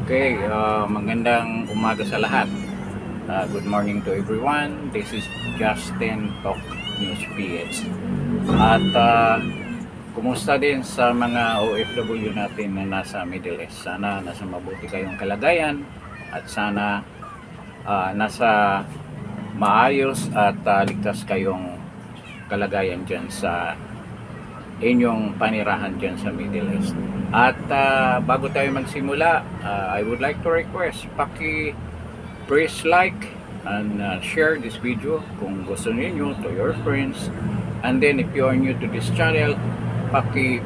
Okay, magandang umaga sa lahat. Good morning to everyone. This is Justin Talk News PH. At kumusta din sa mga OFW natin na nasa Middle East. Sana nasa mabuti kayong kalagayan at sana nasa maayos at ligtas kayong kalagayan dyan sa inyong panirahan dyan sa Middle East. At bago tayo magsimula, I would like to request, press like and share this video kung gusto niyo to your friends. And then if you are new to this channel,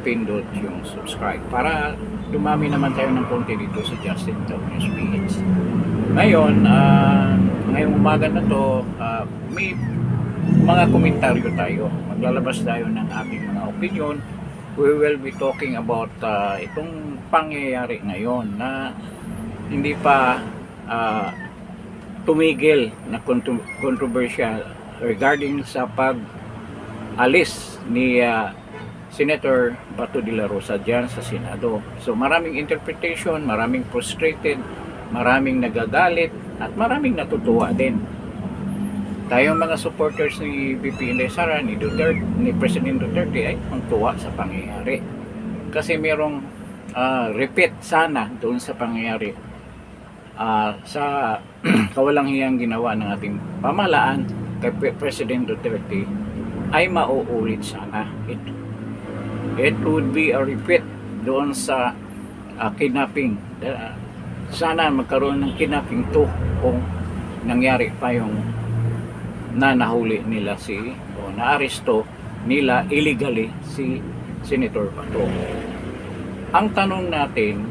pindot yung subscribe para dumami naman tayo ng konti dito sa Justin Talk News PH. Ngayon, ngayong umaga na to, may mga komentaryo tayo. Maglalabas tayo ng ating mga opinion. We will be talking about itong pangyayari ngayon na hindi pa tumigil na controversial regarding sa pag-alis ni Senator Bato de la Rosa dyan sa Senado. So maraming interpretation, maraming frustrated, maraming nagagalit at maraming natutuwa din. Tayong mga supporters ni VP Inday Sara, ni Duterte, ni President Duterte ay tuwa sa pangyayari. Kasi merong repeat sana doon sa pangyayari sa kawalang hiyang ginawa ng ating pamahalaan kay President Duterte ay mauulit sana. It would be a repeat doon sa kidnapping. Sana magkaroon ng kidnapping to kung nangyari pa yung na nahuli nila o naaresto nila illegally si Senator Bato. Ang tanong natin,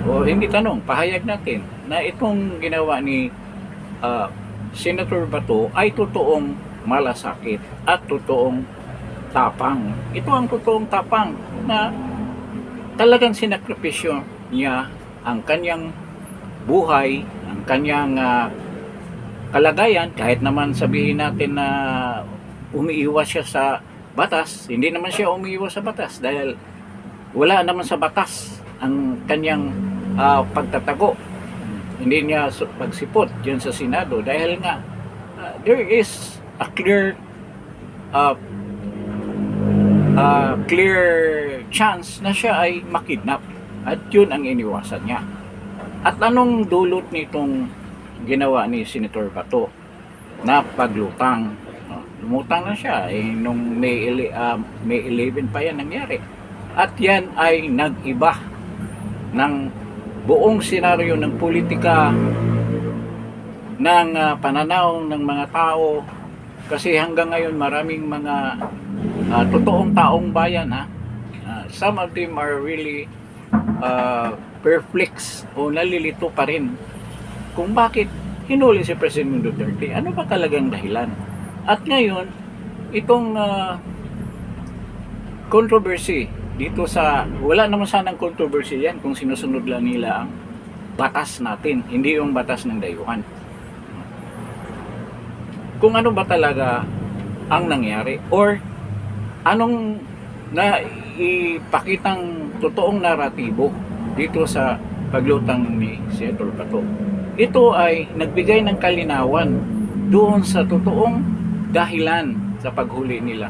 o hindi tanong, pahayag natin na itong ginawa ni Senator Bato ay totoong malasakit at totoong tapang. Ito ang totoong tapang na talagang sinakripisyo niya ang kanyang buhay, ang kanyang kalagayan, kahit naman sabihin natin na umiiwas siya sa batas. Hindi naman siya umiiwas sa batas dahil wala naman sa batas ang kanyang pagtatago. Hindi niya pagsipot dyan sa Senado dahil nga there is a clear chance na siya ay makidnap at yun ang iniwasan niya. At anong dulot nitong ginawa ni Senator Bato na paglutang? Lumutang na siya nung May 11 pa yan nangyari. At yan ay nag-iba ng buong senaryo ng politika, ng pananaw ng mga tao. Kasi hanggang ngayon maraming mga totoong taong bayan, some of them are really perplexed o nalilito pa rin kung bakit hinuli si President Duterte. Ano ba talagang dahilan? At ngayon, itong controversy dito sa, wala naman sanang controversy yan kung sinusunod lang nila ang batas natin, hindi yung batas ng dayuhan. Kung ano ba talaga ang nangyari or anong na ipakitang totoong naratibo dito sa paglutang ni Senator Bato. Ito ay nagbigay ng kalinawan doon sa totoong dahilan sa paghuli nila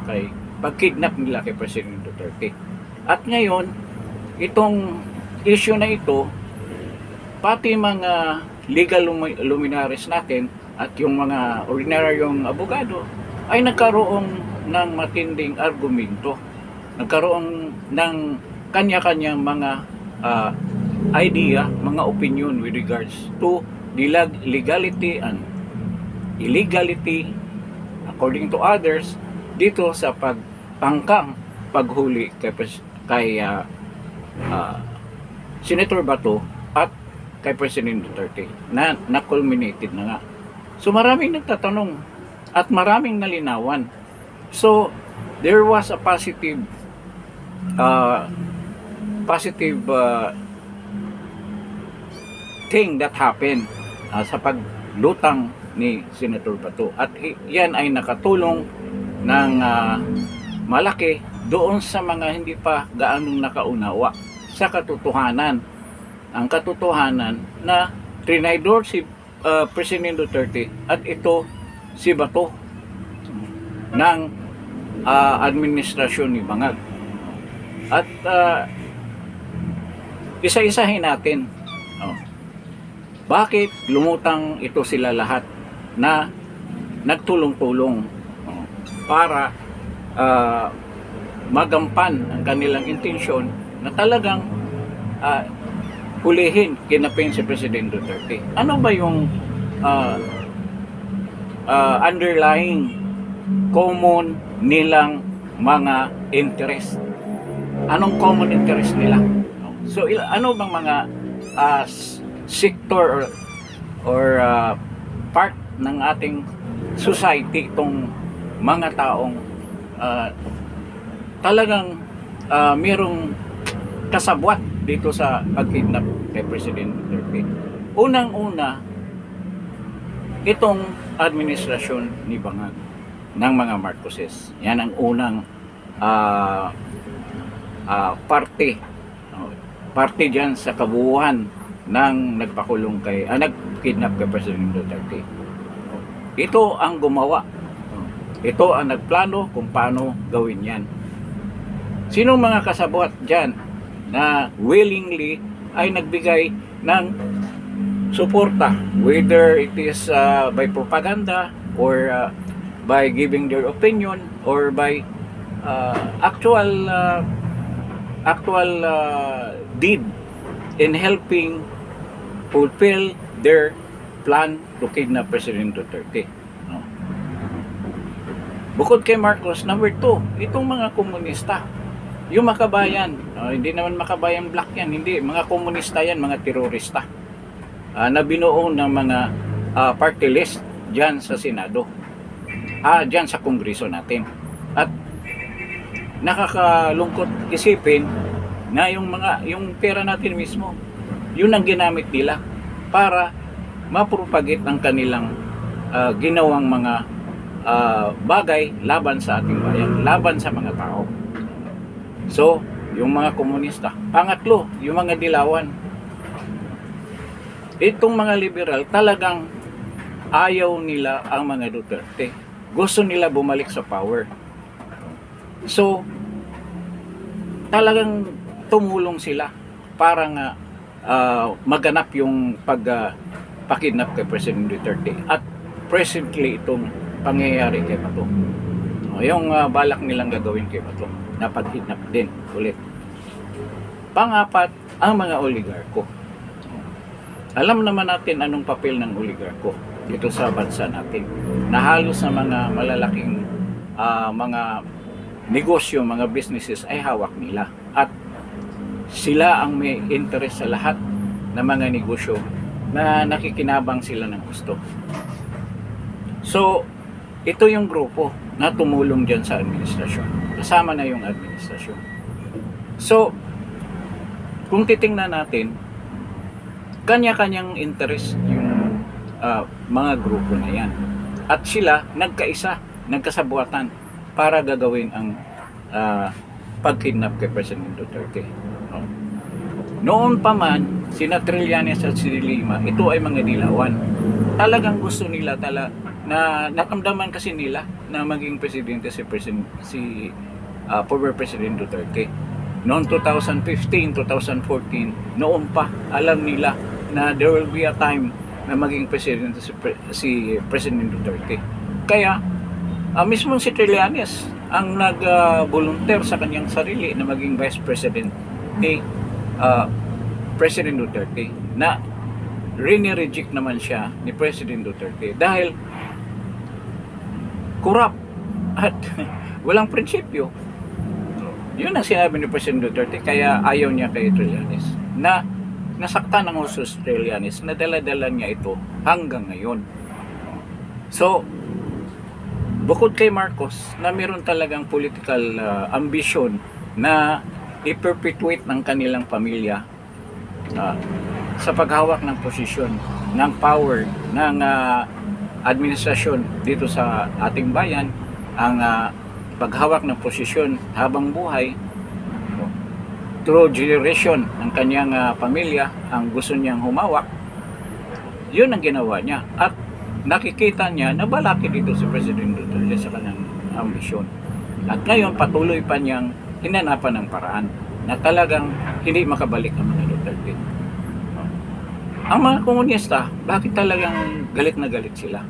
pagkidnap nila kay President Duterte. At ngayon, itong issue na ito, pati mga legal luminaries natin at yung mga ordinaryong abogado ay nagkaroon ng matinding argumento. Nagkaroon ng kanya-kanyang mga idea, mga opinion with regards to the legality and illegality according to others dito sa paghuli kay Senator Bato at kay President Duterte na culminated na nga. So maraming nagtatanong at maraming nalinawan. So there was a positive thing that happened sa paglutang ni Senator Bato. At yan ay nakatulong ng malaki doon sa mga hindi pa gaanong nakaunawa sa katotohanan ang katotohanan na trinidor si President Duterte at ito si Bato ng administrasyon ni Bangag. At isa-isahin natin bakit lumutang ito sila lahat na nagtulong-tulong para magampan ang kanilang intensyon na talagang hulihin, kinapin si President Duterte. Ano ba yung underlying common nilang mga interest? Anong common interest nila? So ano bang mga sector or part ng ating society itong mga taong talagang mayroong kasabwat dito sa pag-kidnap kay President Duterte. Unang-una, itong administrasyon ni Bangag ng mga Marcoses. Yan ang unang parte dyan sa kabuuan ng nagpakulong kay nagkidnap kay President Duterte. Ito ang gumawa. Ito ang nagplano kung paano gawin yan. Sinong mga kasabwat dyan na willingly ay nagbigay ng suporta, whether it is by propaganda or by giving their opinion or by actual deed in helping fulfill their plan to kidnap President Duterte. Bukod kay Marcos, number 2, itong mga komunista, yung makabayan, hindi naman makabayan black yan, hindi, mga komunista yan, mga terorista, na binuo ng mga party list dyan sa Senado, dyan sa Kongreso natin. At nakakalungkot isipin na yung pera natin mismo, yun ang ginamit nila para mapropagate ang kanilang ginawang mga bagay laban sa ating bayan, laban sa mga tao. So, yung mga komunista. Pangatlo, yung mga dilawan. Itong mga liberal, talagang ayaw nila ang mga Duterte. Gusto nila bumalik sa power. So, talagang tumulong sila para nga maganap yung pagpakidnap kay President Duterte. At presently itong pangyayari kay Bato. Yung balak nilang gagawin kay Bato na pagkidnap din ulit. Pangapat, ang mga oligarko. Alam naman natin anong papel ng oligarko dito sa bansa natin. Na halos na mga malalaking mga negosyo, mga businesses ay hawak nila. At sila ang may interest sa lahat ng mga negosyo na nakikinabang sila ng gusto. So, ito yung grupo na tumulong dyan sa administrasyon. Kasama na yung administrasyon. So, kung titingnan natin, kanya-kanyang interest yung mga grupo na yan. At sila nagkaisa, nagkasabuatan para gagawin ang pagkidnap kay President Duterte. Noon pa man, sina Trillanes at si Lima, ito ay mga dilawan. Talagang gusto nila na nakamdaman kasi nila na maging presidente si former President Duterte. Noong 2015, 2014, noon pa, alam nila na there will be a time na maging presidente si President Duterte. Kaya, mismo si Trillanes ang nag-volunteer sa kanyang sarili na maging vice president ni President Duterte, na rini-reject naman siya ni President Duterte dahil corrupt at walang prinsipyo. Yun ang sinabi ni President Duterte, kaya ayaw niya kay Trillanes, na nasaktan ng uso si Trillanes, na dala-dala niya ito hanggang ngayon. So, bukod kay Marcos na meron talagang political ambition na i-perpetuate ng kanilang pamilya sa paghawak ng posisyon, ng power, ng administrasyon dito sa ating bayan, ang paghawak ng posisyon habang buhay, through generation ng kanyang pamilya ang gusto niyang humawak, yun ang ginawa niya. At nakikita niya na balaki dito si President Duterte sa kanyang ambisyon. At ngayon patuloy pa niyang hinanapan ng paraan na talagang hindi makabalik ang mga Duterte. Ang mga komunista, bakit talagang galit na galit sila?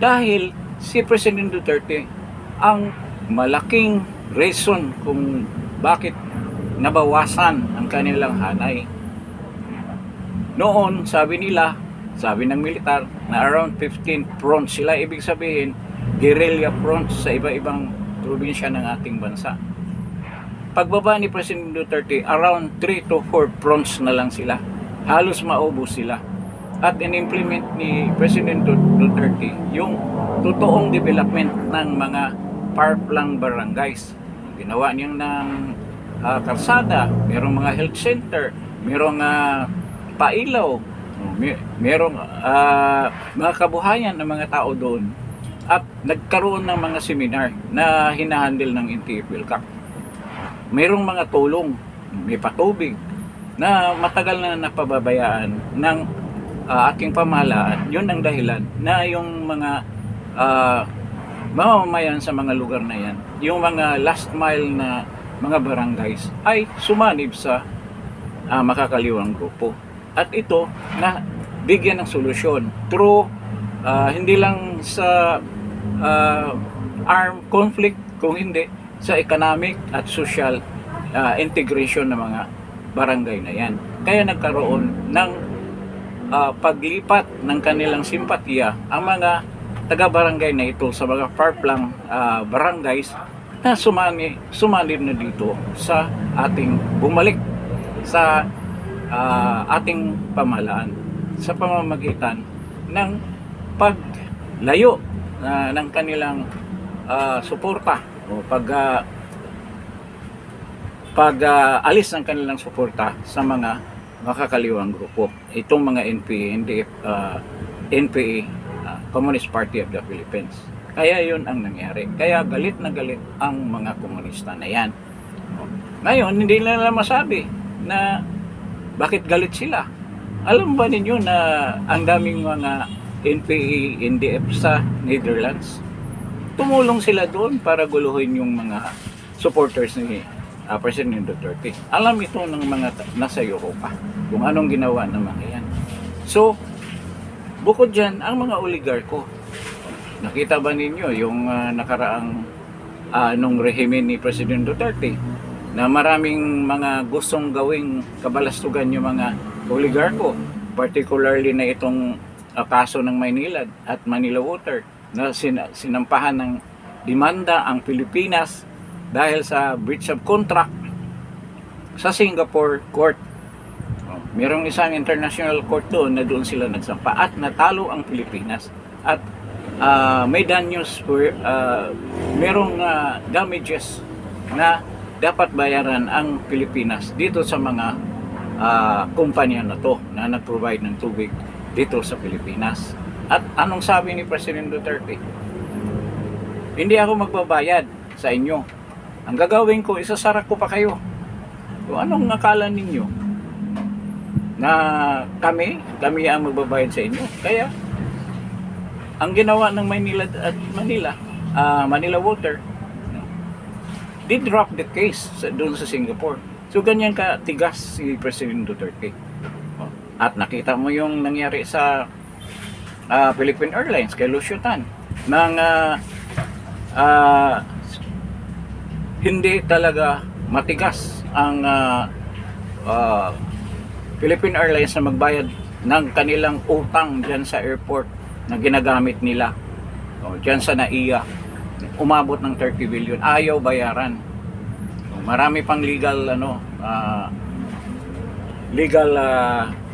Dahil si President Duterte ang malaking reason kung bakit nabawasan ang kanilang hanay. Noon, sabi ng militar, na around 15 fronts sila, ibig sabihin, guerrilla fronts sa iba-ibang probinsya ng ating bansa. Pagbaba ni President Duterte, around 3 to 4 fronts na lang sila. Halos maubos sila. At in-implement ni President Duterte yung totoong development ng mga far-flung barangays. Ginawa niyang ng karsada, merong mga health center, merong pailaw, merong mga kabuhayan ng mga tao doon, at nagkaroon ng mga seminar na hinahandle ng NTF-ELCAC. Merong mga tulong, may patubig na matagal na napababayaan ng ating pamahalaan. Yun ang dahilan na yung mga mamamayan sa mga lugar na yan, yung mga last mile na mga barangays ay sumanib sa makakaliwang grupo. At ito na bigyan ng solusyon through hindi lang sa armed conflict, kung hindi sa economic at social integration ng mga barangay na yan. Kaya nagkaroon ng paglipat ng kanilang simpatiya ang mga taga-barangay na ito sa mga far-flung barangays na sumanib na dito sa ating bumalik sa ating pamahalaan sa pamamagitan ng paglayo ng kanilang suporta o pag-alis ng kanilang suporta sa mga makakaliwang grupo. Itong mga NPA, Communist Party of the Philippines. Kaya yun ang nangyari. Kaya galit na galit ang mga komunista na yan. Ngayon, hindi nila masabi na bakit galit sila. Alam ba ninyo na ang daming mga NPA, NDF sa Netherlands? Tumulong sila doon para guluhin yung mga supporters ni President Duterte. Alam ito ng mga nasa Europa kung anong ginawa ng mga yan. So, bukod dyan, ang mga oligarko, nakita ba ninyo yung nakaraang nung rehime ni President Duterte na maraming mga gustong gawing kabalastugan yung mga oligarko, particularly na itong kaso ng Maynilad at Manila Water na sinampahan ng demanda ang Pilipinas dahil sa breach of contract sa Singapore court. Merong isang international court doon na doon sila nagsampa at natalo ang Pilipinas at may danyos merong damages na dapat bayaran ang Pilipinas dito sa mga kumpanya na to na nag-provide ng tubig dito sa Pilipinas. At anong sabi ni President Duterte? Hindi ako magbabayad sa inyo. Ang gagawin ko, isasara ko pa kayo. So, anong akala ninyo? Na kami ang magbabayad sa inyo? Kaya ang ginawa ng Maynila at Manila Water, they drop the case doon sa Singapore. So ganyan katigas si President Duterte. At nakita mo yung nangyari sa Philippine Airlines kay Lucio Tan nang hindi talaga matigas ang Philippine Airlines na magbayad ng kanilang utang dyan sa airport na ginagamit nila dyan sa NAIA. Umabot ng 30 billion, ayaw bayaran. Marami pang legal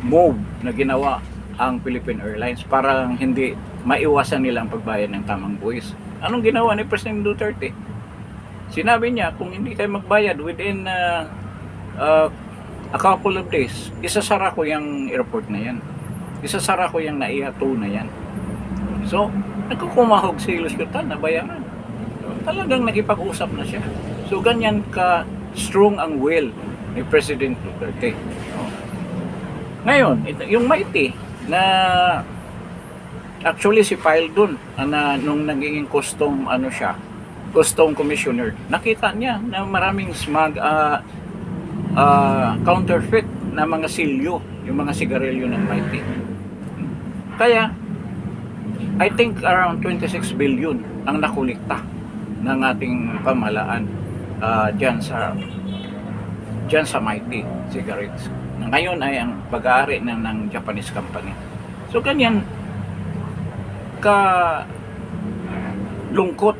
move na ginawa ang Philippine Airlines para hindi maiwasan nila ang pagbayad ng tamang buwis. Anong ginawa ni President Duterte? Sinabi niya, kung hindi kayo magbayad within a couple of days, isasara ko yung airport na yan. Isasara ko yung NAIA 2 na yan. So, nagkukumahog si Lucio Tan na bayaran. So, talagang nakipag-usap na siya. So, ganyan ka strong ang will ni President Duterte. Oh. Ngayon, yung Mighty na actually si Pyle dun na nung naging custom commissioner, nakita niya na maraming counterfeit na mga silyo, yung mga sigarilyo ng Mighty. Kaya I think around 26 billion ang nakulikta ng ating pamahalaan dyan sa Mighty cigarettes. Na ngayon ay ang pag-aari ng Japanese company. So ganyan lungkot.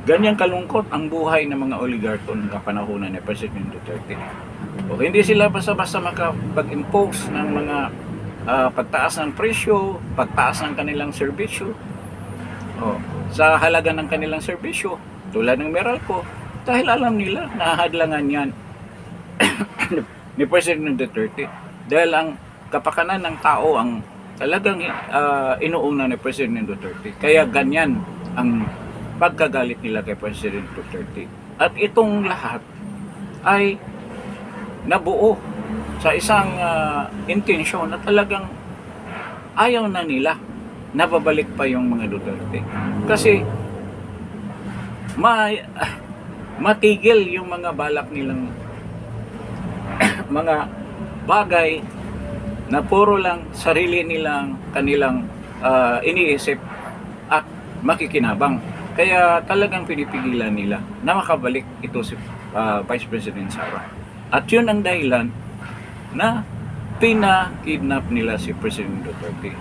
Ganyan kalungkot ang buhay ng mga oligarko ng kapanahunan ni President Duterte. O hindi sila basta-basta makapag-impose ng mga pagtaas ng presyo, pagtaas ng kanilang serbisyo. Sa halaga ng kanilang serbisyo, tulad ng Meralco, dahil alam nila na hadlangan yan ni President Duterte. Dahil ang kapakanan ng tao ang talagang inuuna ni President Duterte. Kaya ganyan ang pagkagalit nila kay President Duterte. At itong lahat ay nabuo sa isang intensyon na talagang ayaw na nila na babalik pa yung mga Duterte. Kasi matigil yung mga balak nilang mga bagay na puro lang sarili nilang kanilang iniisip at makikinabang. Kaya talagang pinipigilan nila na makabalik ito si Vice President Sara. At yun ang dahilan na pina-kidnap nila si President Duterte.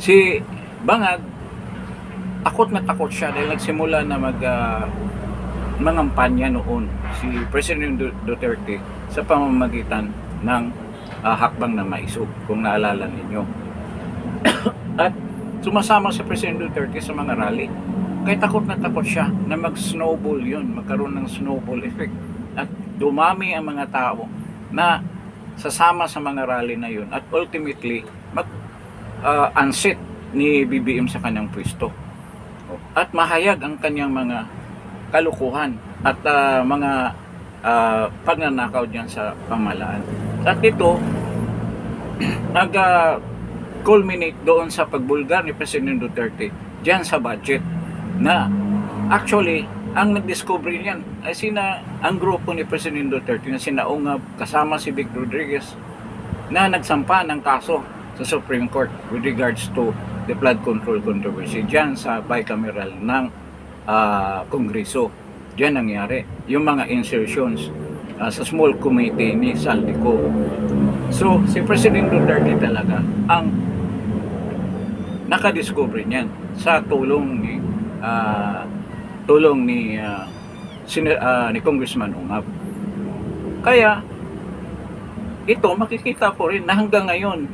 Si Bangag, takot na takot siya dahil nagsimula na mangampanya noon si President Duterte sa pamamagitan ng hakbang na maisog, kung naalala ninyo. At sumasama si President Duterte sa mga rally. Kaya takot na takot siya na mag-snowball yun, magkaroon ng snowball effect. At dumami ang mga tao na sasama sa mga rally na yun at ultimately unseat ni BBM sa kanyang pwesto. At mahayag ang kanyang mga kalukuhan at mga pagnanakaw diyan sa pamahalaan. At ito nag-culminate doon sa pagbulgar ni President Duterte diyan sa budget na actually ang nag-discover niyan ay ang grupo ni President Duterte na sina Ungab kasama si Vic Rodriguez na nagsampa ng kaso sa Supreme Court with regards to the flood control controversy diyan sa bicameral ng Kongreso. Diyan nangyari yung mga insertions sa small committee ni Saldico. So si President Duterte talaga ang nakadiscover niyan sa tulong ni Congressman Ungab. Kaya ito makikita ko rin na hanggang ngayon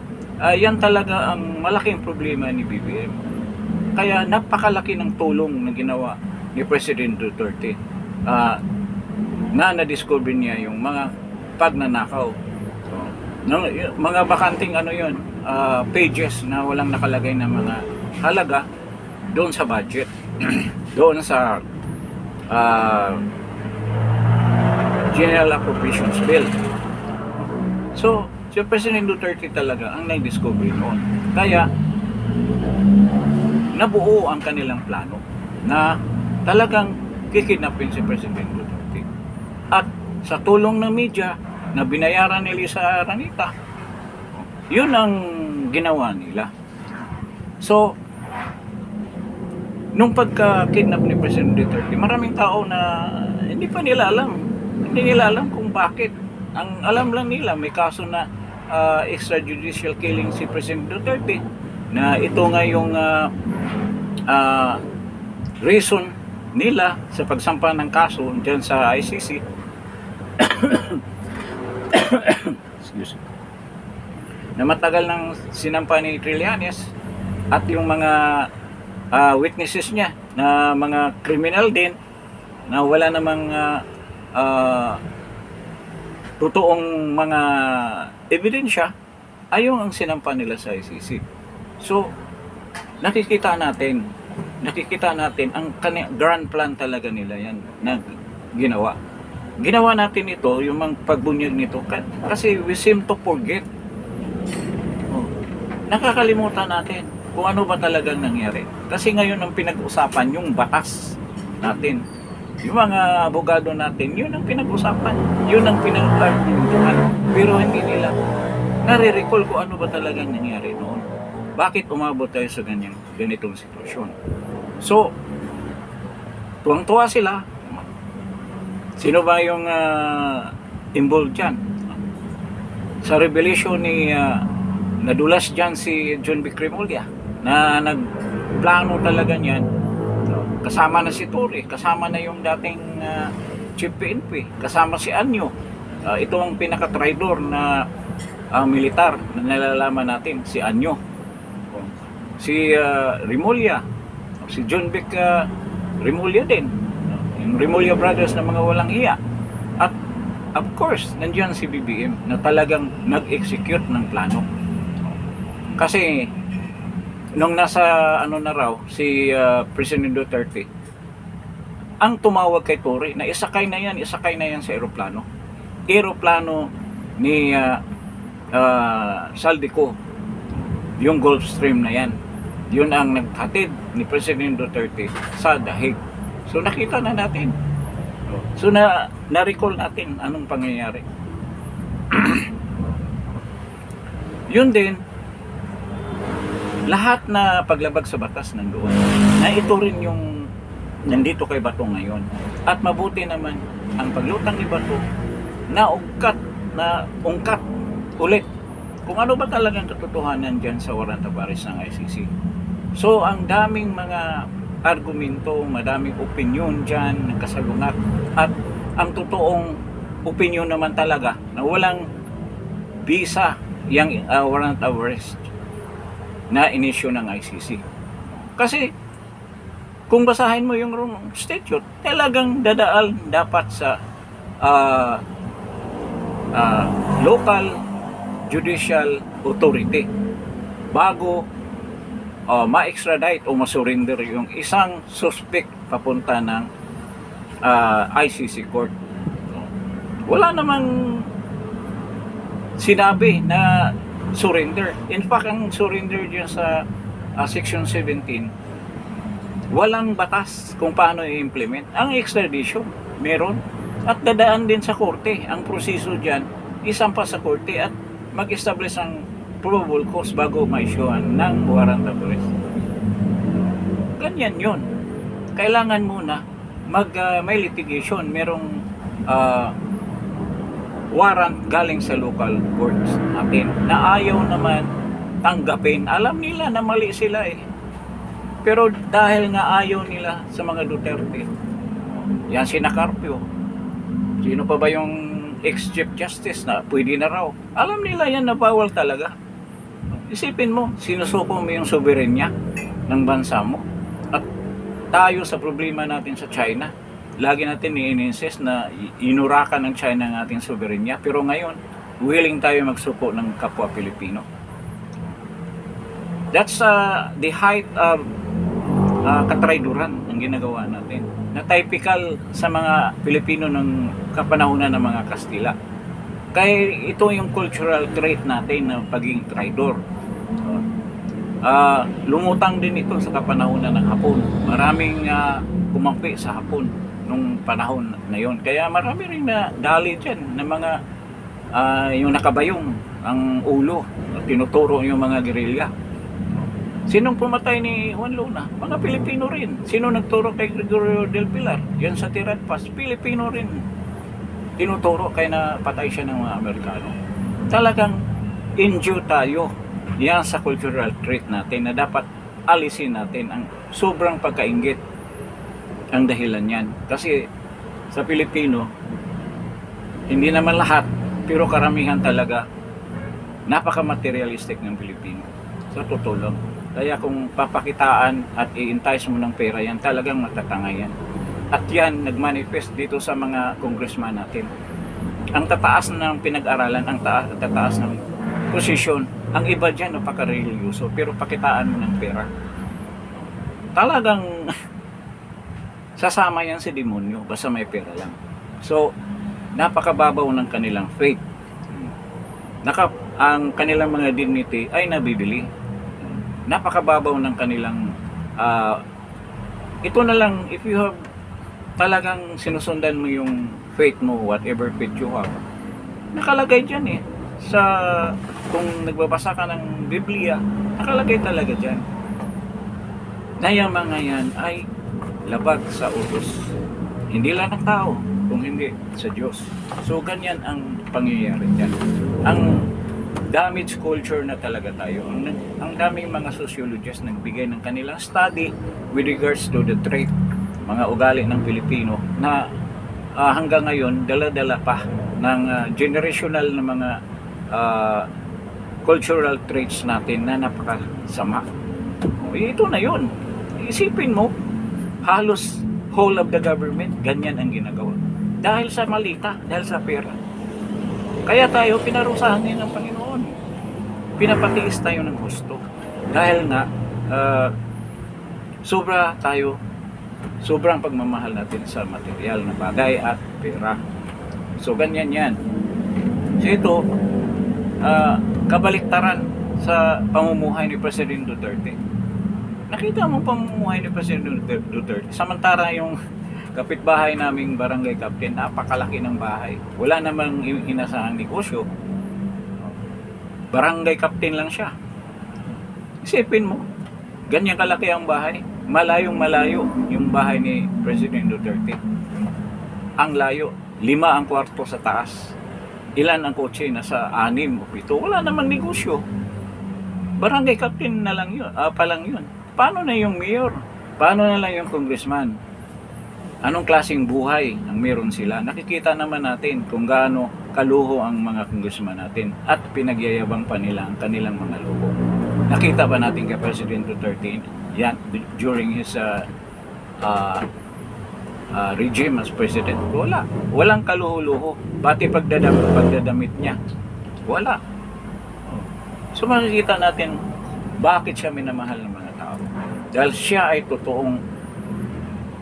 yan talaga ang malaking problema ni BBM. Kaya napakalaki ng tulong na ginawa ni President Duterte na na-discover niya yung mga pagnanakaw. So, mga bakanting pages na walang nakalagay na mga halaga doon sa budget. Doon sa General Appropriations Bill. So, si President Duterte talaga ang nai-discover noon. Kaya, nabuo ang kanilang plano na talagang kikidnapin si President Duterte. At sa tulong ng media na binayaran ni Lisa Aranita, yun ang ginawa nila. So, nung pagka-kidnap ni President Duterte, maraming tao na hindi nila alam kung bakit. Ang alam lang nila, may kaso na extrajudicial killing si President Duterte, na ito nga yung reason nila sa pagsampa ng kaso dyan sa ICC. Excuse me. Na matagal nang sinampa ni Trillanes at yung mga witnesses niya na mga criminal din na wala namang totoong mga ebidensya, ayun ang sinampa nila sa ICC. So, nakikita natin ang grand plan talaga nila yan na ginawa. ginawa natin ito, yung mga pagbunyag nito, kasi we seem to forget. Oh, nakakalimutan natin kung ano ba talagang nangyari. Kasi ngayon ang pinag-usapan yung batas natin. Yung mga abogado natin, yun ang pinag-usapan. Yun ang pinag-argumentuhan. Pero hindi nila nare-recall kung ano ba talagang nangyari noon. Bakit umabot tayo sa ganitong sitwasyon? So, tuwang-tuwa sila. Sino ba yung involved dyan? Sa revelation ni nadulas dyan si John B. Cremolya na nagplano talaga niyan. Kasama na si Torre, kasama na yung dating Chief PNP, kasama si Anyo. Ito ang pinaka-traidor na militar na nalalaman natin, si Anyo. Si Remulla, si John Vic Remulla din. Yung Remulla brothers na mga walang hiya. At of course, nandiyan si BBM na talagang nag-execute ng plano. Kasi nung nasa na raw si President Duterte, ang tumawag kay Torre na isakay na yan sa eroplano ni Saldico, yung Gulfstream na yan. Yun ang naghatid ni President Duterte sa Dahig. So nakita na natin. So na-recall natin anong pangyayari. Yun din, lahat na paglabag sa batas nandoon. Na ito rin yung nandito kay Bato ngayon. At mabuti naman ang paglutang ni Bato na ungkat ulit kung ano ba talagang katotohanan dyan sa warrant of arrest ng ICC. So ang daming mga argumento, madaming opinion dyan, nagkasalungat, at ang totoong opinion naman talaga na walang visa yung warrant of arrest na inisyu ng ICC. Kasi kung basahin mo yung statute, talagang dadaal dapat sa local judicial authority bago ma-extradite o ma-surrender yung isang suspect papunta ng ICC court. Wala namang sinabi na surrender. In fact, ang surrender dyan sa Section 17, walang batas kung paano i-implement. Ang extradition, meron. At dadaan din sa korte. Ang proseso dyan, isampa sa korte at mag-establish ang probable cause bago ma-issuean ng warrant of arrest. Ganyan yun. Kailangan muna may litigation, merong warrant galing sa local courts natin na ayaw naman tanggapin. Alam nila na mali sila eh. Pero dahil nga ayaw nila sa mga Duterte, yan si Nacarpio, sino pa ba yung ex-Chief Justice na pwede na raw, alam nila yan na bawal talaga. Isipin mo, sinusuko mo yung soberenya ng bansa mo. At tayo sa problema natin sa China, lagi natin i-insist na inurakan ng China ng ating soberenya, pero ngayon willing tayo magsuko ng kapwa Pilipino. That's the height of katrayduran ang ginagawa natin, na typical sa mga Pilipino ng kapanahunan ng mga Kastila. Kaya ito yung cultural trait natin na pagiging traidor. Lumutang din ito sa kapanahunan ng Hapon. Maraming kumampi sa Hapon nung panahon na yon. Kaya marami rin na dali dyan na mga yung nakabayong ang ulo, tinuturo yung mga gerilya. Sinong pumatay ni Juan Luna? Mga Pilipino rin. Sino nagturo kay Gregorio del Pilar? Yan sa Tirad Pass, Pilipino rin. Tinuturo kaya na patay siya ng mga Amerikano. Talagang injure tayo. Yan sa cultural trait natin na dapat alisin natin ang sobrang pagkainggit ang dahilan yan. Kasi sa Pilipino, hindi naman lahat, pero karamihan talaga, napaka-materialistic ng Pilipino. Sa totoo lang. Kaya kung papakitaan at i-entice mo ng pera yan, talagang matatanga yan. At yan, nagmanifest dito sa mga congressman natin. Ang tataas ng pinag-aralan, ang tataas ng posisyon, ang iba dyan napaka-religyoso, pero pakitaan mo ng pera. Talagang sasama yan si demonyo, basta may pera lang. So, napakababaw ng kanilang faith. Ang kanilang mga dignity ay nabibili. Napakababaw ng kanilang ito na lang, if you have talagang sinusundan mo yung faith mo, whatever faith you have, nakalagay dyan sa kung nagbabasa ka ng Biblia, nakalagay talaga dyan na yung mga yan ay labag sa utos, hindi lang ng tao, kung hindi sa Diyos. So ganyan ang pangyayari dyan. Ang damage culture na talaga tayo. Ang daming mga sociologists nagbigay ng kanilang study with regards to the trait, mga ugali ng Pilipino na hanggang ngayon dala-dala pa ng generational na mga cultural traits natin na napakasama. Ito na yun. Isipin mo, halos whole of the government ganyan ang ginagawa. Dahil sa malita, dahil sa pera. Kaya tayo pinarusahan din ng Panginoon. Pinapatiis tayo ng gusto. Dahil nga, sobrang pagmamahal natin sa material na bagay at pera. So, ganyan yan. So, ito, kabaliktaran sa pamumuhay ni President Duterte. Nakita mo pamumuhay ni President Duterte. Samantara yung kapitbahay naming barangay captain, napakalaki ng bahay. Wala namang inasahang negosyo. Barangay captain lang siya. Isipin mo, ganyan kalaki ang bahay. Malayong malayo yung bahay ni President Duterte. Ang layo, 5 ang kwarto sa taas. Ilan ang kotse? Nasa 6 o 7. Wala namang negosyo. Barangay captain na lang yun, pa lang yun. Paano na yung mayor? Paano na lang yung congressman? Anong klaseng buhay ang meron sila? Nakikita naman natin kung gaano kaluho ang mga congressman natin at pinagyayabang pa nila ang kanilang mga luho. Nakita ba natin kay President Duterte yan during his regime as president? Wala. Walang kaluho-luho. Pati pagdadamit niya. Wala. So makikita natin bakit siya minamahal ng mga tao. Dahil siya ay totoong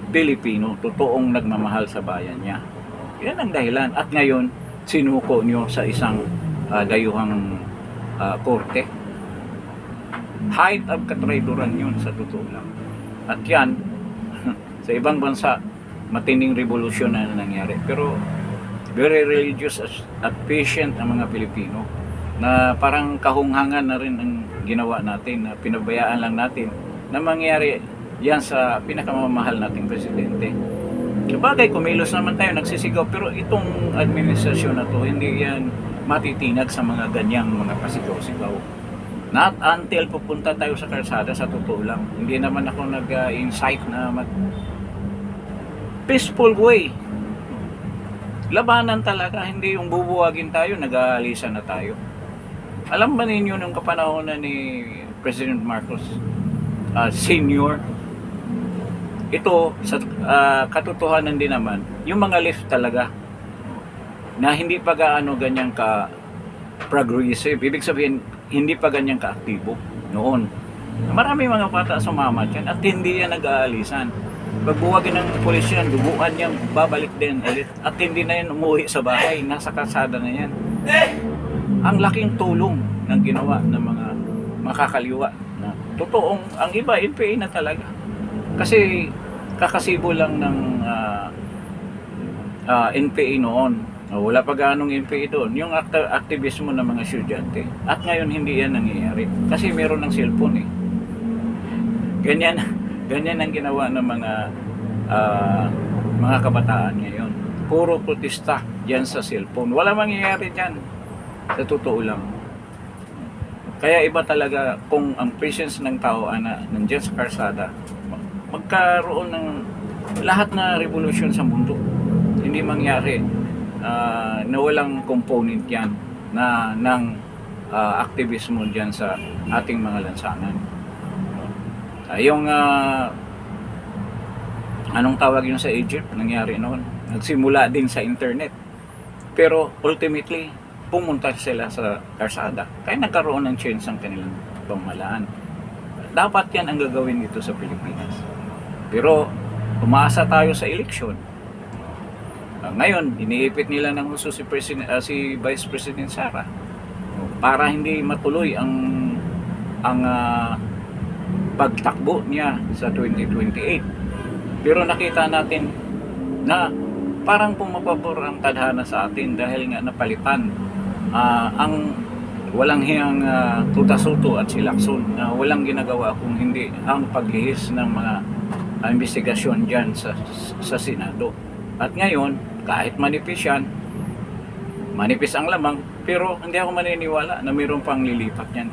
Pilipino, totoong nagmamahal sa bayan niya. Yan ang dahilan. At ngayon, sinuko niyo sa isang dayuhang korte. Height of katraidoran yun sa totoo lang. At yan, sa ibang bansa, matinding revolusyon na nangyari. Pero very religious at patient ang mga Pilipino na parang kahunghangan na rin ang ginawa natin, na pinabayaan lang natin na mangyari yan sa pinakamamahal nating presidente. Sabagay, kumilos naman tayo, nagsisigaw, pero itong administrasyon na to, hindi yan matitinag sa mga ganyang mga pasigaw-sigaw. Not until pupunta tayo sa kalsada, sa totoo lang. Hindi naman ako nag-incite na peaceful way. Labanan talaga, hindi yung bubuwagin tayo, nag-aalisan na tayo. Alam ba ninyo nung kapanahonan ni President Marcos Senior, ito sa katotohanan din naman, yung mga left talaga na hindi pa gaano ganyang ka progressive, ibig sabihin hindi pa ganyang ka-aktibo noon. Marami mga bata sumama dyan at hindi yan nag-aalisan. Pagbuwagin ng pulis yan, duguan yan, babalik din ulit at hindi na yan umuwi sa bahay, nasa kalsada na yan. Ang laking tulong ng ginawa ng mga makakaliwa na totoong, ang iba NPA na talaga. Kasi kakasibo lang ng NPA noon. Wala pa ganong NPA doon. Yung aktivismo ng mga estudyante. At ngayon hindi yan nangyayari. Kasi meron ng cellphone eh. Ganyan ang ginawa ng mga kabataan ngayon. Puro protesta yan sa cellphone. Wala mangyayari dyan. Sa totoo lang. Kaya iba talaga kung ang presence ng tao na nandiyan sa karsada, magkaroon ng lahat na revolution sa mundo. Hindi mangyari na walang component yan ng aktivismo dyan sa ating mga lansangan. Yung anong tawag yun sa Egypt, nangyari noon. Nagsimula din sa internet. Pero ultimately, pumunta sila sa karsada. Kaya nagkaroon ng change ang kanilang pamahalaan. Dapat yan ang gagawin dito sa Pilipinas. Pero umaasa tayo sa eleksyon. Ngayon, iniipit nila ng husto si Vice President Sara para hindi matuloy ang pagtakbo niya sa 2028. Pero nakita natin na parang pumapabor ang tadhana sa atin dahil nga napalitan ang walang hiyang tutasuto at silakson na walang ginagawa kung hindi ang paglihis ng mga investigasyon dyan sa Senado. At ngayon, kahit manipis yan, manipis ang lamang, pero hindi ako maniniwala na mayroon pang lilipat yan.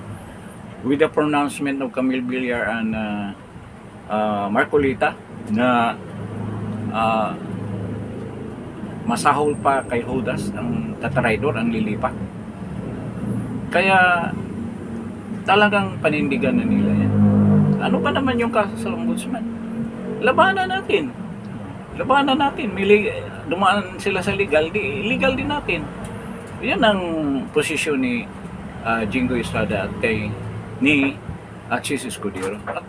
With the pronouncement of Camille Villar and Marcolita na masahol pa kay Judas ang tatraidor ang lilipat. Kaya talagang panindigan na nila yan. Ano pa naman yung kaso sa ombudsman? Labanan natin. Dumaan sila sa legal, illegal din natin. Yan ang posisyon ni Jingo Estrada at at Chis Escudero. At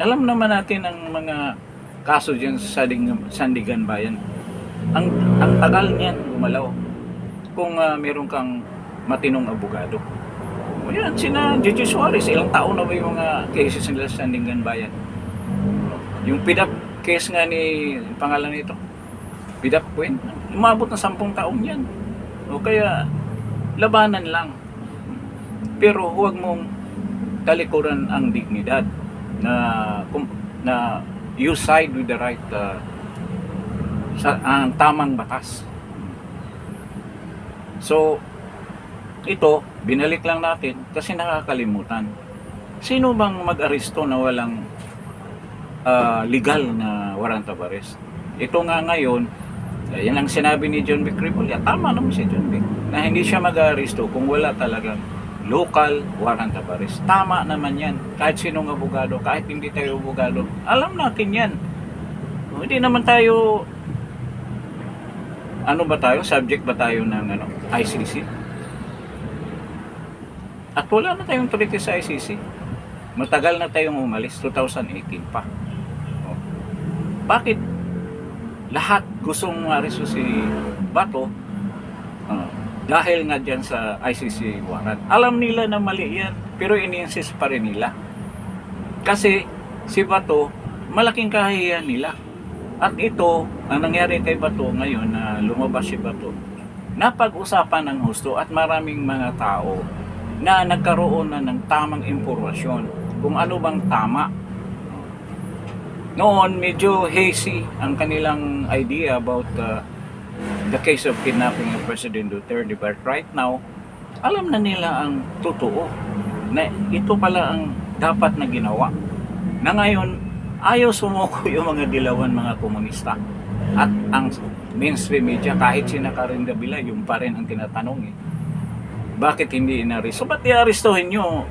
alam naman natin ang mga kaso dyan sa Sandigan Bayan. Ang tagal niyan gumalaw kung meron kang matinong abogado. O yan, sina Gigi Suarez, ilang taon na ba yung mga cases nila sa Sandigan Bayan? Yung PIDAP case nga ni pangalan nito, PIDAP Queen, umabot na 10 taon yan. O kaya labanan lang. Pero huwag mong talikuran ang dignidad na you side with the right ang tamang batas. So ito, binalik lang natin kasi nakakalimutan. Sino bang mag-aresto na walang legal na warrant of arrest? Ito nga ngayon, yan ang sinabi ni John Vic Remulla. Tama naman si John Vic na hindi siya mag-aresto kung wala talagang local warrant of arrest. Tama naman yan. Kahit sinong abogado, kahit hindi tayo abogado, alam natin yan. Hindi naman tayo subject ba tayo ng ICC? At wala na tayong treaty sa ICC. Matagal na tayong umalis, 2018 pa. Bakit lahat gustong aresto si Bato dahil nga dyan sa ICC warrant? Alam nila na mali yan, pero ini-insist pa rin nila. Kasi si Bato, malaking kahihiyan nila. At ito, ang nangyari kay Bato ngayon na lumabas si Bato, napag-usapan ng husto at maraming mga tao na nagkaroon na ng tamang impormasyon kung ano bang tama. Noon, medyo hazy ang kanilang idea about the case of kidnapping of President Duterte. But right now, alam na nila ang totoo na ito pala ang dapat na ginawa. Na ngayon, ayaw sumuko yung mga dilawan, mga komunista. At ang mainstream media, kahit sina Karen Davila, yung pa rin ang tinatanong bakit hindi inaresto? Ba't i-arestohin nyo?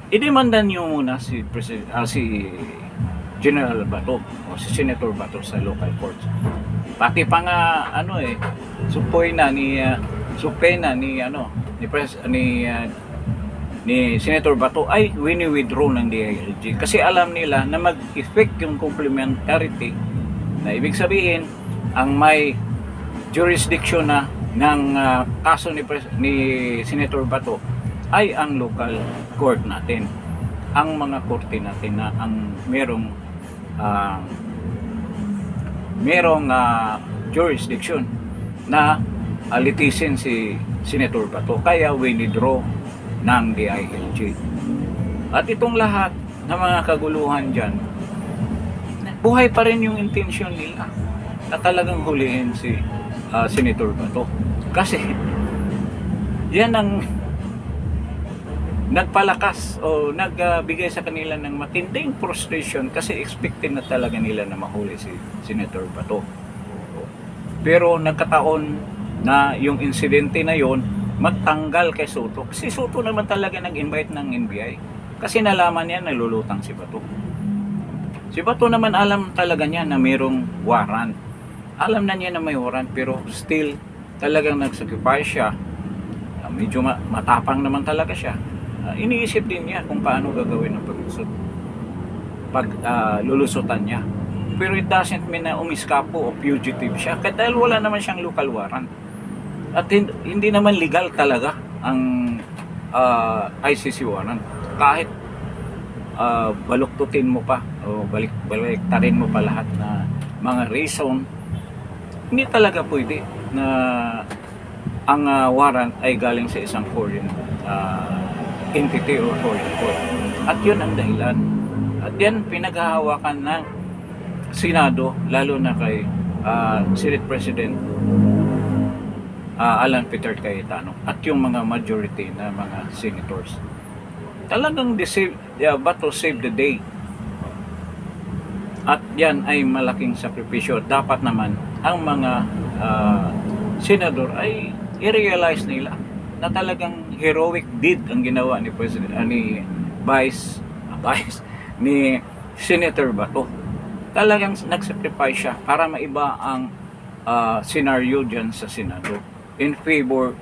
Idemandan nyo muna si General Bato o si Senator Bato sa local courts. Pati pa nga supena ni Senator Bato ay wini-withdraw ng DILG kasi alam nila na mag-effect yung complementarity, na ibig sabihin ang may jurisdiction na ng kaso ni Senator Bato ay ang local court natin, ang mga korte natin na ang merong jurisdiction na litisin si Senator Bato, kaya withdraw ng DILG. At itong lahat ng mga kaguluhan dyan, buhay pa rin yung intention nila na talagang hulihin si Senator Bato. Kasi yan ang nagpalakas o nagbigay sa kanila ng matinding frustration kasi expected na talaga nila na mahuli si Senator Bato. Pero nagkataon na yung insidente na yon magtanggal kay Soto. Si Soto naman talaga nag-invite ng NBI kasi nalaman niya nalulutang si Bato. Si Bato naman alam talaga niya na mayroong warrant. Alam na niya na may warrant pero still talagang nag-sacrifice siya. Medyo matapang naman talaga siya. Iniisip din niya kung paano gagawin ang lulusutan niya. pero it doesn't mean na umiskapo o fugitive siya dahil wala naman siyang local warrant. At hindi naman legal talaga ang ICC warrant. Kahit baluktutin mo pa o baliktarin mo pa lahat na mga reason, hindi talaga pwede na ang warrant ay galing sa isang foreign entity or foreign court. At yun ang dahilan. At yan pinaghahawakan ng Senado, lalo na kay Senate President Alan Peter Cayetano at yung mga majority na mga senators. Talagang Bato save the day. At yan ay malaking sakripisyo. Dapat naman ang mga senador ay i-realize nila na talagang heroic deed ang ginawa ni President ni Vice ni Senator Bato. Talagang nag-sacrifice siya para maiba ang scenario diyan sa Senado in favor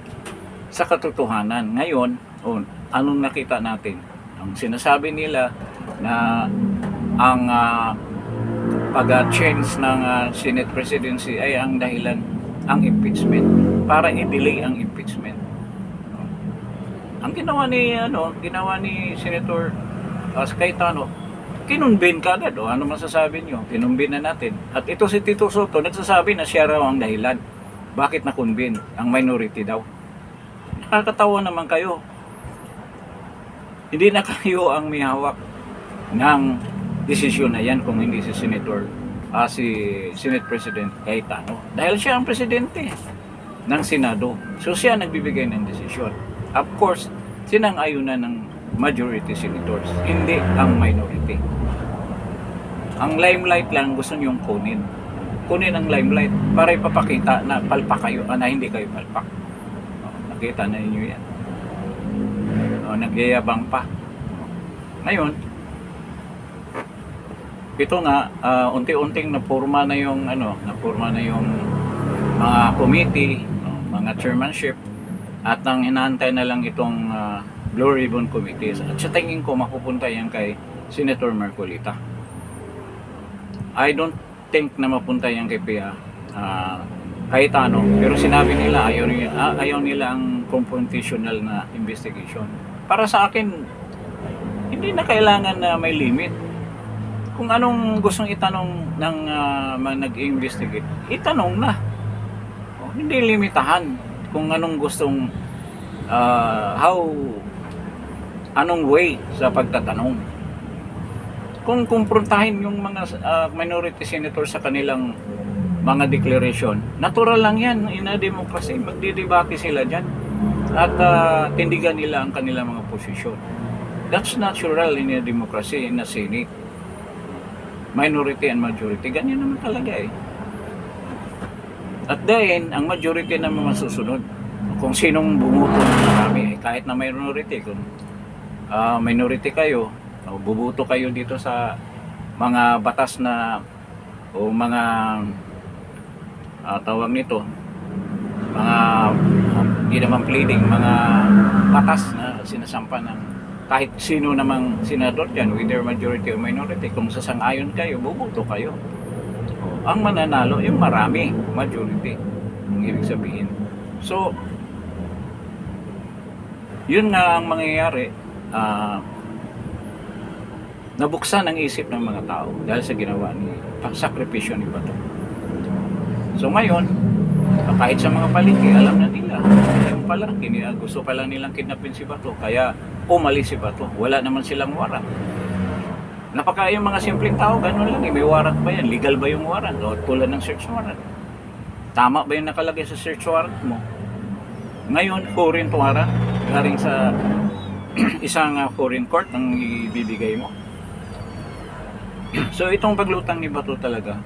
sa katotohanan. Ngayon, anong nakita natin? Ang sinasabi nila na ang pag-change ng Senate presidency ay ang dahilan ang impeachment para i-delay ang impeachment. Ang ginawa ni Senator Cayetano, kinunbin ka agad. Ano masasabi nyo? Kinunbin na natin. At ito si Tito Soto nagsasabi na siya raw ang dahilan. Bakit nakunbin? Ang minority daw. Nakakatawa naman kayo. Hindi na kayo ang may hawak ng desisyon na yan kung hindi si Senate President Cayetano. Dahil siya ang presidente ng Senado. So siya nagbibigay ng desisyon. Of course, sinang-ayunan ng majority senators, hindi ang minority. Ang limelight lang gusto niyong kunin. Kunin ang limelight para ipapakita na palpak kayo, na hindi kayo palpak. Nakita na ninyo yan. Nagyayabang pa. Ngayon, ito nga, unti-unting napurma na yung mga committee, mga chairmanship, at ang inaantay na lang itong Blue Ribbon Committee. At sa tingin ko, mapupunta yan kay Senator Marcolita. I don't think na mapunta yan kay Cayetano, pero sinabi nila ayaw nila ang confrontational na investigation. Para sa akin, hindi na kailangan na may limit. Kung anong gustong itanong ng mga nag-investigate, itanong na. Hindi limitahan kung anong gustong anong way sa pagtatanong. Kung kumprontahin yung mga minority senators sa kanilang mga declaration, natural lang yan in a democracy. Magdidebate sila dyan at tindigan nila ang kanilang mga posisyon. That's natural in a democracy, in a Senate. Minority and majority, ganyan naman talaga eh. At then, ang majority naman masusunod. Kung sinong bumuto ng marami, kahit na minority, kung minority kayo, bubuto kayo dito sa mga batas na o mga tawag nito, mga hindi naman pleading, mga batas na sinasampa ng kahit sino namang senador dyan, whether majority or minority. Kung sasang-ayon kayo, bubuto kayo. Ang mananalo yung marami, majority, ang ibig sabihin. So yun nga ang mangyayari. Nabuksan ang isip ng mga tao dahil sa ginawa ni pagsakripisyo ni Bato. So ngayon, kahit sa mga palengke, alam na nila yung pala, gusto pala nilang kidnapin si Bato, kaya umalis si Bato. Wala naman silang warrant. Napaka yung mga simpleng tao, ganun lang, may warrant ba yan? Legal ba yung warrant? O tulad ng search warrant? Tama ba yung nakalagay sa search warrant mo? Ngayon, foreign warrant, galing sa isang foreign court ang ibibigay mo. So itong paglutang ni Bato talaga,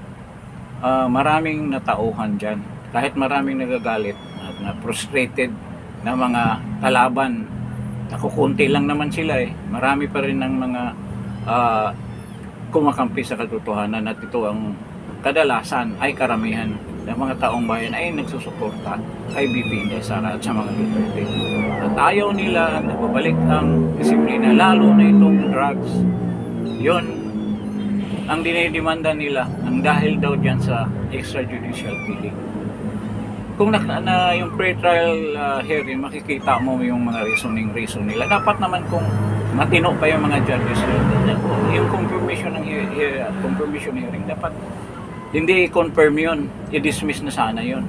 maraming natauhan dyan. Kahit maraming nagagalit at na frustrated na mga kalaban, nakukunti lang naman sila eh. Marami pa rin ng mga kumakampi sa katotohanan, at ito ang kadalasan ay karamihan ng mga taong bayan ay nagsusuporta kay BP Inday Sara at sa mga Duterte. At ayaw nila nagbabalik ang disiplina, lalo na itong drugs. Yun ang dinidemanda nila ang dahil daw dyan sa extrajudicial killing. Kung yung pre-trial hearing, makikita mo yung mga reason nila. Dapat naman kung matino pa yung mga judges, yung confirmation hearing, dapat hindi i-confirm yun, i-dismiss na sana yun.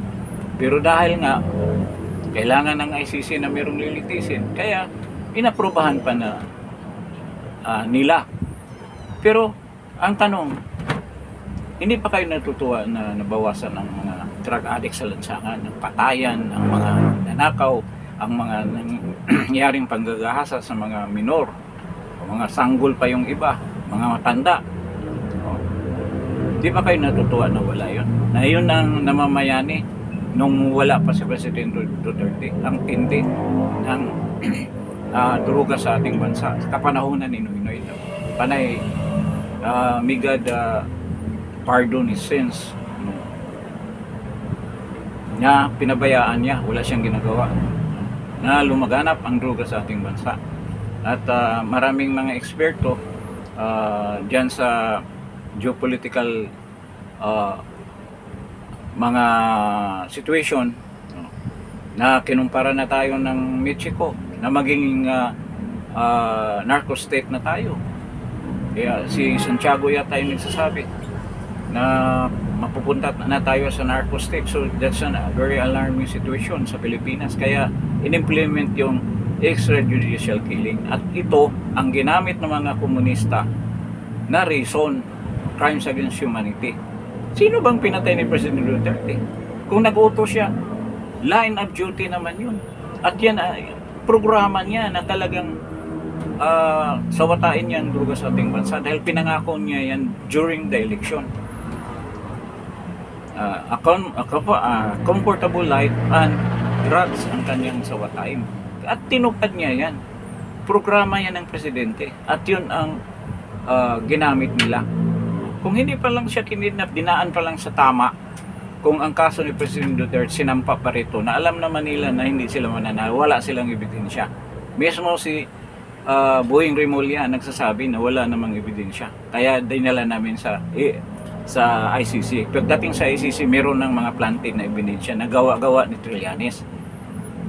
Pero dahil nga, kailangan ng ICC na mayroong lilitisin, kaya inaprubahan pa na nila. Pero, ang tanong, hindi pa kayo natutuwa na nabawasan ang mga drug addict sa lansangan, ng patayan, ang mga nanakaw, ang mga nangyaring panggagahasa sa mga minor, o mga sanggol pa yung iba, mga matanda. Di ba kayo natutuwa na wala yun? Na yun ang namamayani nung wala pa si Presidente Duterte, ang tindi ng droga sa ating bansa. Sa kapanahonan ni Noynoy, panay may God pardon his sins, na pinabayaan niya, wala siyang ginagawa, na lumaganap ang droga sa ating bansa. At maraming mga eksperto dyan sa geopolitical mga situation, na kinumpara na tayo ng Mexico na maging narco state na tayo. Kaya si Santiago yata yung nagsasabi na mapupunta na tayo sa narco state. So that's a very alarming situation sa Pilipinas. Kaya in-implement yung extrajudicial killing. At ito ang ginamit ng mga komunista na reason, crimes against humanity. Sino bang pinatay ni President Duterte? Kung nag-utos siya, line of duty naman yun. At yan, programa niya na talagang sawatain niya ang droga sa ating bansa dahil pinangako niya yan during the election. A comfortable life and drugs ang kanyang sawatain. At tinupad niya yan. Programa yan ng presidente. At yun ang ginamit nila. Kung hindi pa lang siya kinidnap, dinaan pa lang sa tama, kung ang kaso ni President Duterte sinampa pa rito, na alam naman nila na hindi sila mananalo, wala silang ebidensya. Mismo si Boying Remulla nagsasabi na wala namang ebidensya. Kaya dinala namin sa ICC. Pagdating sa ICC, meron ng mga planted na ebidensya na gawa-gawa ni Trillanes.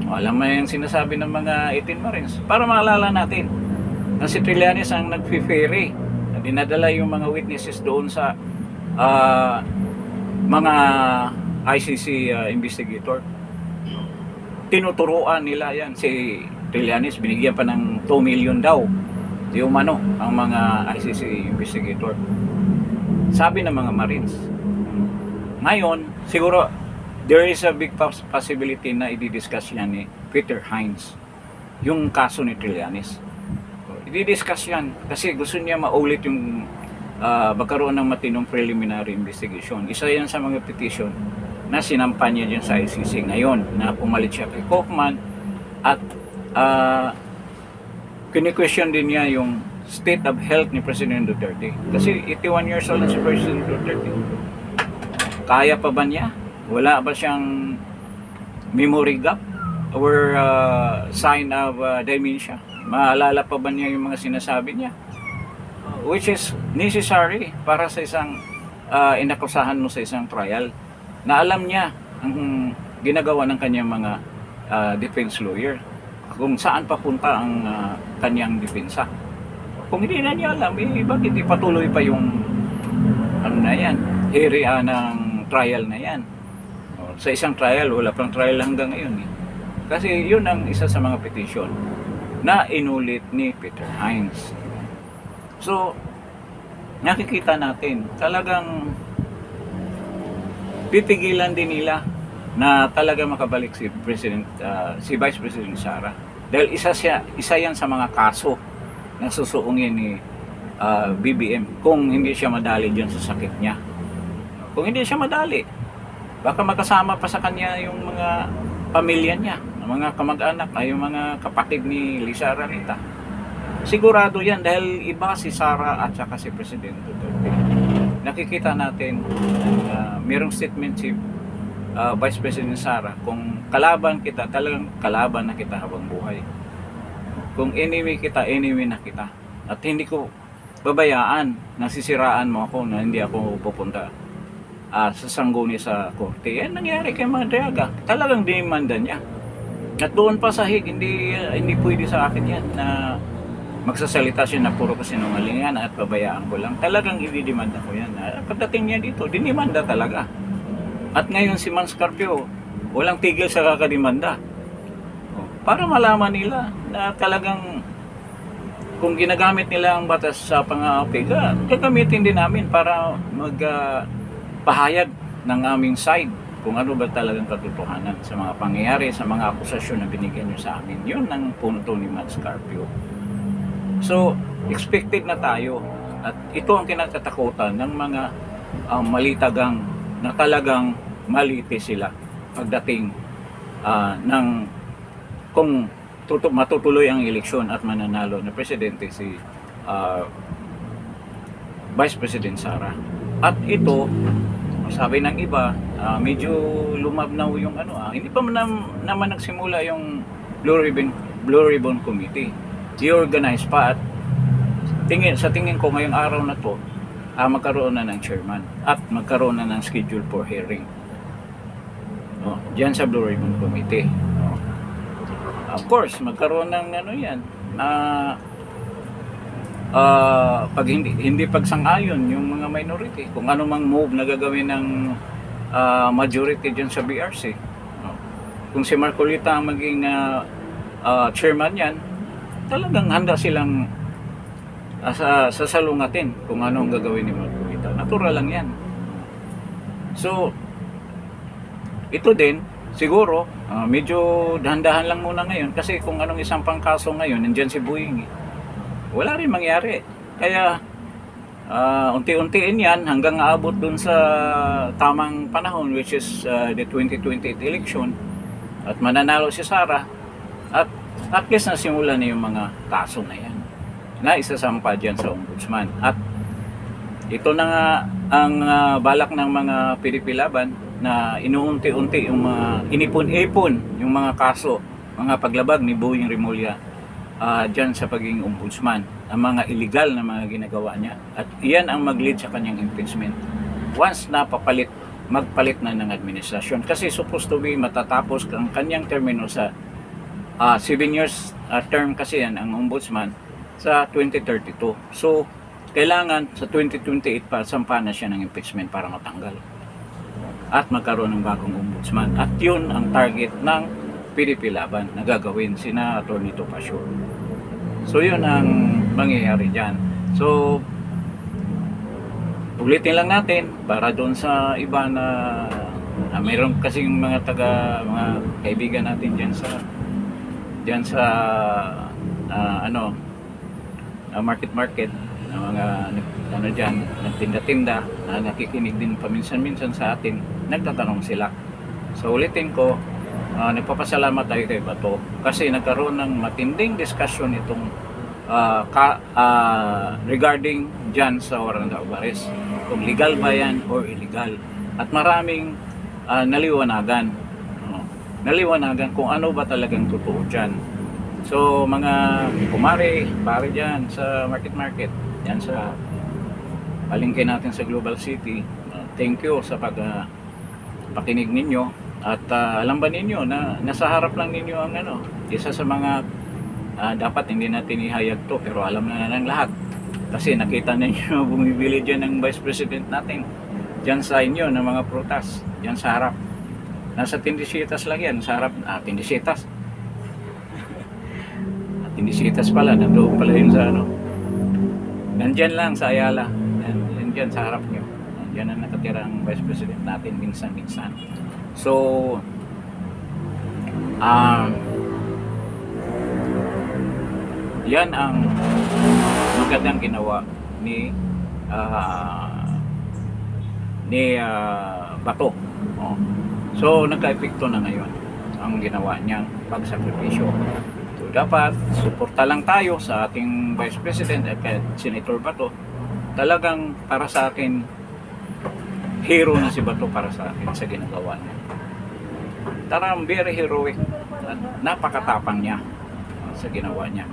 Alam mo yung sinasabi ng mga 18 Marines. Para maalala natin na si Trillanes ang nag-ferry, na dinadala yung mga witnesses doon sa mga ICC investigator. Tinuturuan nila yan. Si Trillanes, binigyan pa ng 2 million daw di umano ang mga ICC investigator. Sabi ng mga Marines. Ngayon, siguro there is a big possibility na i-discuss yan ni Peter Hines yung kaso ni Trillanes. I-discuss yan kasi gusto niya maulit yung magkaroon ng matinong preliminary investigation. Isa yan sa mga petition na sinampa niya dyan sa ICC ngayon na pumalit siya kay Kaufman. At kini-question din niya yung state of health ni President Duterte. Kasi 81 years old na si President Duterte. Kaya pa ba niya? Wala ba siyang memory gap or sign of dementia? Maalala pa ba niya yung mga sinasabi niya? Which is necessary para sa isang inakusahan mo sa isang trial. Na alam niya ang ginagawa ng kanyang mga defense lawyer. Kung saan papunta ang kanyang depensa. Kung hindi na niya alam, bakit ipatuloy pa yung area ng trial na yan? Sa isang trial, wala pang trial hanggang ngayon. Kasi yun ang isa sa mga petition na inulit ni Peter Hines. So, nakikita natin, talagang pipigilan din nila na talaga makabalik si Vice President Sara. Dahil isa yan sa mga kaso na susuungin ni BBM kung hindi siya madali dyan sa sakit niya. Kung hindi siya madali, baka makasama pa sa kanya yung mga pamilya niya, mga kamag-anak, yung mga kapatid ni Lisa Araneta. Sigurado yan dahil iba si Sara at saka si President Duterte. Nakikita natin mayroong statement si Vice President Sara, kung kalaban kita, talagang kalaban na kita habang buhay. Kung enemy kita, enemy na kita. At hindi ko babayaan, nasisiraan mo ako na hindi ako pupunta sa sangguni sa korte. Yan nangyari kay Madriaga. Talagang dinimanda niya. At doon pa sa Hague, hindi pwede sa akin yan na magsasalita siya na puro kasinungalingan at pabayaan ko lang. Talagang ididimanda ko yan. Pagdating niya dito, dinimanda talaga. At ngayon si Mans Carpio, walang tigil sa kakadimanda. Para malaman nila na talagang kung ginagamit nila ang batas sa pang-aapi, gagamitin din namin para magpahayag ng aming side kung ano ba talagang katotohanan sa mga pangyayari, sa mga akusasyon na binigyan nyo sa amin. Yun ang punto ni Mans Carpio. So, expected na tayo at ito ang kinatatakutan ng mga malitagang na talagang maliti sila pagdating ng kung matutuloy ang eleksyon at mananalo na presidente si Vice President Sara. At ito, sabi ng iba, medyo lumabnaw yung hindi pa naman nagsimula yung Blue Ribbon Committee. I-organize pa at sa tingin ko ngayong araw na to, magkaroon na ng chairman at magkaroon na ng schedule for hearing. Diyan sa Blue Ribbon Committee. Of course, magkaroon ng yan pag hindi pagsang-ayon yung mga minority kung ano mang move na gagawin ng majority dyan sa BRC. Kung si Marcolita ang maging chairman yan, talagang handa silang sasalungatin kung ano ang gagawin ni Marcolita. Natural lang yan. So, ito din siguro medyo dahan-dahan lang muna ngayon kasi kung anong isang pangkaso ngayon, nandyan si Boying. Wala rin mangyari. Kaya unti-untiin yan hanggang aabot dun sa tamang panahon, which is the 2028 election, at mananalo si Sara at least nasimula na yung mga kaso na yan na isasampa dyan sa ombudsman. At ito na nga ang balak ng mga PDP Laban na inuunti-unti yung mga inipon-ipon yung mga kaso, mga paglabag ni Boying Rimulya dyan sa pagiging ombudsman, ang mga illegal na mga ginagawa niya. At iyan ang mag-lead sa kanyang impeachment once na magpalit na ng administrasyon. Kasi supposed to be matatapos ang kanyang termino sa 7 years term kasi yan ang ombudsman sa 2032. So, kailangan sa 2028 pa sampa na siya ng impeachment para matanggal at magkaroon ng bagong ombudsman. At yun ang target ng PDP Laban na gagawin sina Atty. Topacio. So yun ang mangyayari dyan. So ulitin lang natin para doon sa iba na mayroon kasing mga kaibigan natin dyan sa market na mga dyan, nagtinda-tinda na nakikinig din paminsan-minsan sa atin, nagtatanong sila. So ulitin ko, nagpapasalamat tayo kay Bato kasi nagkaroon ng matinding discussion itong regarding dyan sa warrant of arrest, kung legal ba yan or illegal, at maraming naliwanagan kung ano ba talagang totoo dyan. So mga kumare, pare dyan sa market yan sa palengke natin sa Global City, thank you sa pakinig ninyo. At alam ba ninyo na nasa harap lang ninyo ang isa sa mga dapat hindi natin ihayag to, pero alam na ng lahat kasi nakita ninyo bumibili dyan ng Vice President natin dyan sa inyo ng mga prutas dyan sa harap. Nasa Tindisitas lang yan sa harap. Tindisitas pala, nandoon pala yun sa nandyan lang sa Ayala, nandyan sa harap nyo, nandyan ang nakatira ang Vice President natin minsan-minsan. So yan ang magandang ginawa ni Bato. So nagka-epekto na ngayon ang ginawa niyang pagsakripisyo. So dapat suporta lang tayo sa ating Vice President at Senator Bato. Talagang para sa akin, hero na si Bato para sa akin sa ginagawa niya. Very heroic. Napakatapang niya sa ginawa niya.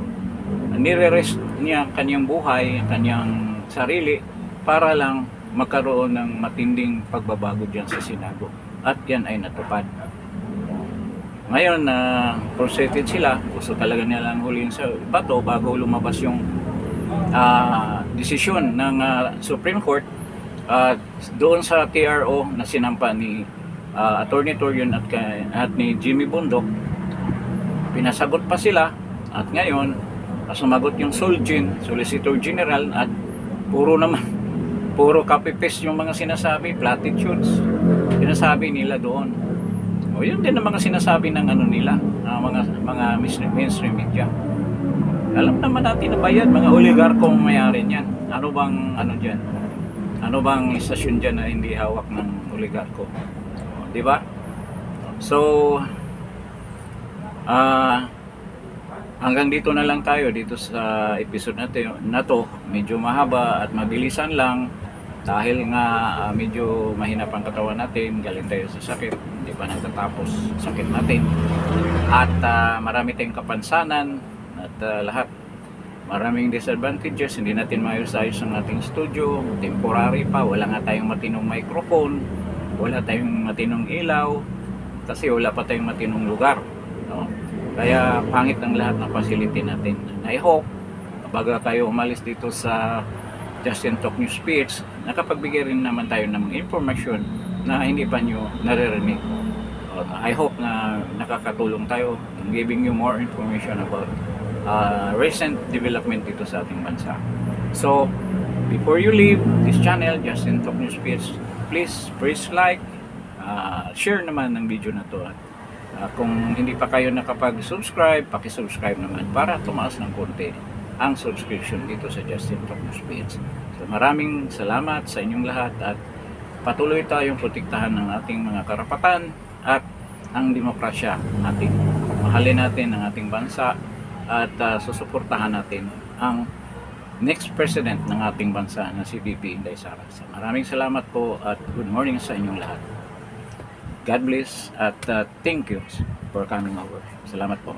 nire-rest niya kanyang buhay, kanyang sarili para lang magkaroon ng matinding pagbabago diyan sa Senado. At yan ay natupad. Ngayon na frustrated sila, gusto talaga nilang huliin sa bato bago lumabas yung desisyon ng Supreme Court doon sa TRO na sinampa ni Attorney Torion at ni Jimmy Bundok. Pinasagot pa sila at ngayon sumagot yung Solicitor General at puro copy-paste yung mga sinasabi, platitudes sinasabi nila doon. O yun din ang mga sinasabi ng nila, mga mainstream media. Alam naman natin na ba yan, mga oligarkong mayari niyan. Ano bang diyan? Ano bang istasyon diyan na hindi hawak ng oligarko? Di ba? So hanggang dito na lang tayo dito sa episode natin na to. Medyo mahaba at mabilisan lang dahil nga medyo mahina pang katawan natin, galing tayo sa sakit, hindi pa nagtatapos sakit natin at marami tayong kapansanan at lahat maraming disadvantages. Hindi natin maayos-ayos ang ating studio, temporary pa, wala nga tayong matinong microphone, wala tayong matinong ilaw kasi wala pa tayong matinong lugar, no? Kaya pangit ang lahat ng facility natin. I hope bago tayo umalis dito sa Justin Talk News Speech, nakapagbigay rin naman tayo ng information na hindi pa nyo naririnig. I hope na nakakatulong tayo in giving you more information about recent development dito sa ating bansa. So, before you leave this channel, Justin Talk News Speech, please press like, share naman ng video na to. Kung hindi pa kayo nakapag-subscribe, paki-subscribe naman para tumaas ng konti ang subscription dito sa Justin Talk News Speech. So, maraming salamat sa inyong lahat at patuloy tayong protektahan ng ating mga karapatan at ang demokrasya natin. Mahalin natin ang ating bansa at susuportahan natin ang next president ng ating bansa na si VP Inday Sara. So, maraming salamat po at good morning sa inyong lahat. God bless at thank you for coming over. Salamat po.